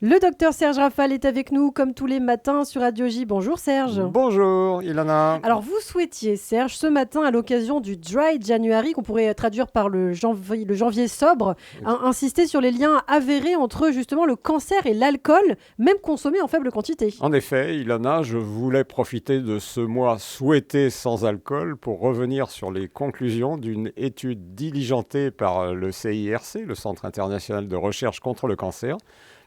Le docteur Serge Rafal est avec nous comme tous les matins sur Radio J. Bonjour Serge. Bonjour Ilana. Alors vous souhaitiez Serge ce matin à l'occasion du Dry January qu'on pourrait traduire par le janvier sobre, insister sur les liens avérés entre justement le cancer et l'alcool, même consommé en faible quantité. En effet, Ilana, je voulais profiter de ce mois souhaité sans alcool pour revenir sur les conclusions d'une étude diligentée par le CIRC, le Centre international de recherche contre le cancer,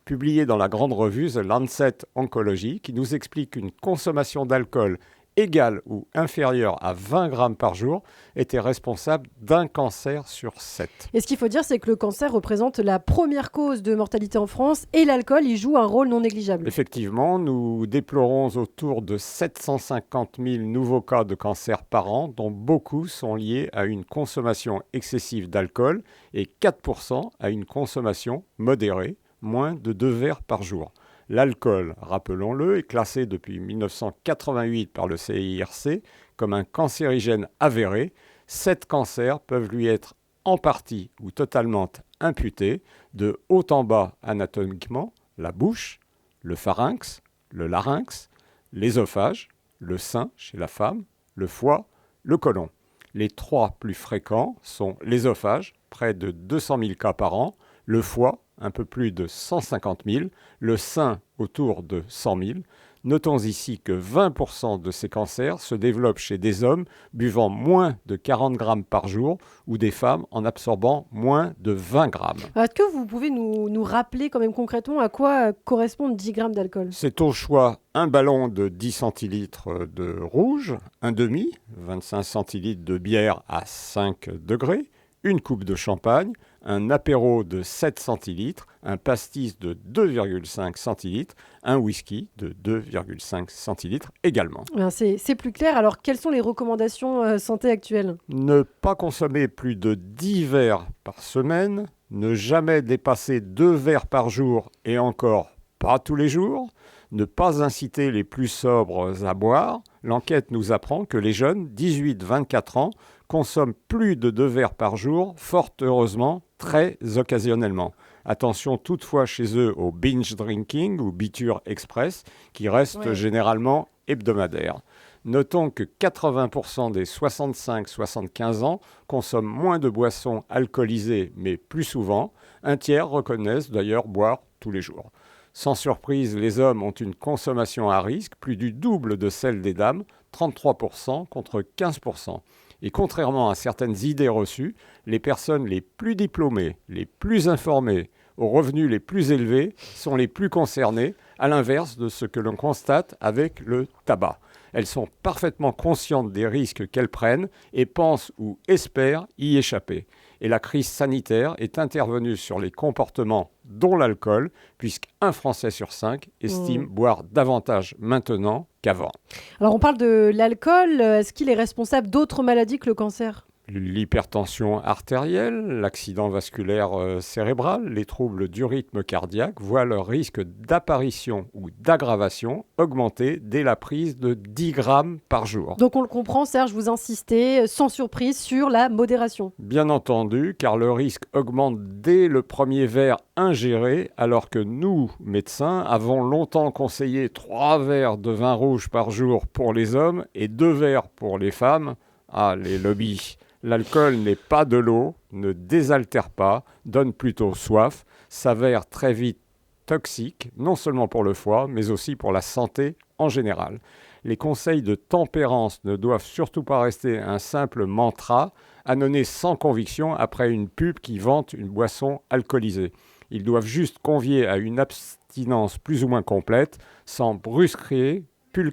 publiée dans la grande revue The Lancet Oncology, qui nous explique qu'une consommation d'alcool égale ou inférieure à 20 grammes par jour était responsable d'un cancer sur 7. Et ce qu'il faut dire, c'est que le cancer représente la première cause de mortalité en France et l'alcool y joue un rôle non négligeable. Effectivement, nous déplorons autour de 750 000 nouveaux cas de cancer par an, dont beaucoup sont liés à une consommation excessive d'alcool et 4% à une consommation modérée, moins de 2 verres par jour. L'alcool, rappelons-le, est classé depuis 1988 par le CIRC comme un cancérigène avéré. 7 cancers peuvent lui être en partie ou totalement imputés, de haut en bas anatomiquement, la bouche, le pharynx, le larynx, l'ésophage, le sein chez la femme, le foie, le côlon. Les 3 plus fréquents sont l'ésophage, près de 200 000 cas par an, le foie, un peu plus de 150 000, le sein autour de 100 000. Notons ici que 20% de ces cancers se développent chez des hommes buvant moins de 40 grammes par jour ou des femmes en absorbant moins de 20 grammes. Est-ce que vous pouvez nous rappeler quand même concrètement à quoi correspondent 10 grammes d'alcool ? C'est au choix un ballon de 10 centilitres de rouge, un demi, 25 centilitres de bière à 5 degrés, une coupe de champagne, un apéro de 7 centilitres, un pastis de 2,5 centilitres, un whisky de 2,5 centilitres également. C'est plus clair. Alors, quelles sont les recommandations santé actuelles ? Ne pas consommer plus de 10 verres par semaine, ne jamais dépasser 2 verres par jour et encore pas tous les jours, ne pas inciter les plus sobres à boire. L'enquête nous apprend que les jeunes, 18-24 ans, consomment plus de 2 verres par jour, fort heureusement, très occasionnellement. Attention toutefois chez eux au binge drinking ou biture express, qui reste généralement hebdomadaire. Notons que 80% des 65-75 ans consomment moins de boissons alcoolisées, mais plus souvent. Un tiers reconnaissent d'ailleurs boire tous les jours. Sans surprise, les hommes ont une consommation à risque, plus du double de celle des dames, 33% contre 15%. Et contrairement à certaines idées reçues, les personnes les plus diplômées, les plus informées, aux revenus les plus élevés, sont les plus concernées, à l'inverse de ce que l'on constate avec le tabac. Elles sont parfaitement conscientes des risques qu'elles prennent et pensent ou espèrent y échapper. Et la crise sanitaire est intervenue sur les comportements dont l'alcool, puisqu'un Français sur 5 estime boire davantage maintenant qu'avant. Alors on parle de l'alcool, est-ce qu'il est responsable d'autres maladies que le cancer ? L'hypertension artérielle, l'accident vasculaire cérébral, les troubles du rythme cardiaque voient leur risque d'apparition ou d'aggravation augmenter dès la prise de 10 grammes par jour. Donc on le comprend, Serge, vous insistez sans surprise sur la modération. Bien entendu, car le risque augmente dès le premier verre ingéré, alors que nous, médecins, avons longtemps conseillé 3 verres de vin rouge par jour pour les hommes et 2 verres pour les femmes. Ah, les lobbies. L'alcool n'est pas de l'eau, ne désaltère pas, donne plutôt soif, s'avère très vite toxique, non seulement pour le foie, mais aussi pour la santé en général. Les conseils de tempérance ne doivent surtout pas rester un simple mantra, annonné sans conviction après une pub qui vante une boisson alcoolisée. Ils doivent juste convier à une abstinence plus ou moins complète, sans brusquer,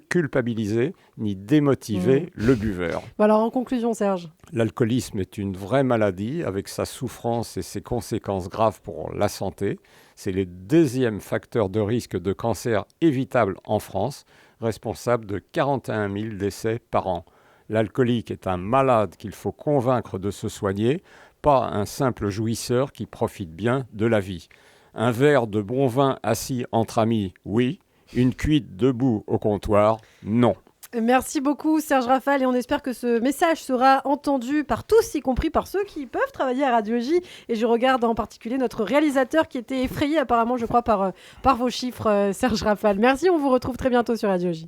culpabiliser ni démotiver le buveur. Alors en conclusion, Serge. L'alcoolisme est une vraie maladie avec sa souffrance et ses conséquences graves pour la santé. C'est le deuxième facteur de risque de cancer évitable en France, responsable de 41 000 décès par an. L'alcoolique est un malade qu'il faut convaincre de se soigner, pas un simple jouisseur qui profite bien de la vie. Un verre de bon vin assis entre amis, oui. Une cuite debout au comptoir, non. Merci beaucoup Serge Rafal et on espère que ce message sera entendu par tous, y compris par ceux qui peuvent travailler à Radio J. Et je regarde en particulier notre réalisateur qui était effrayé apparemment, je crois, par vos chiffres, Serge Rafal. Merci, on vous retrouve très bientôt sur Radio J.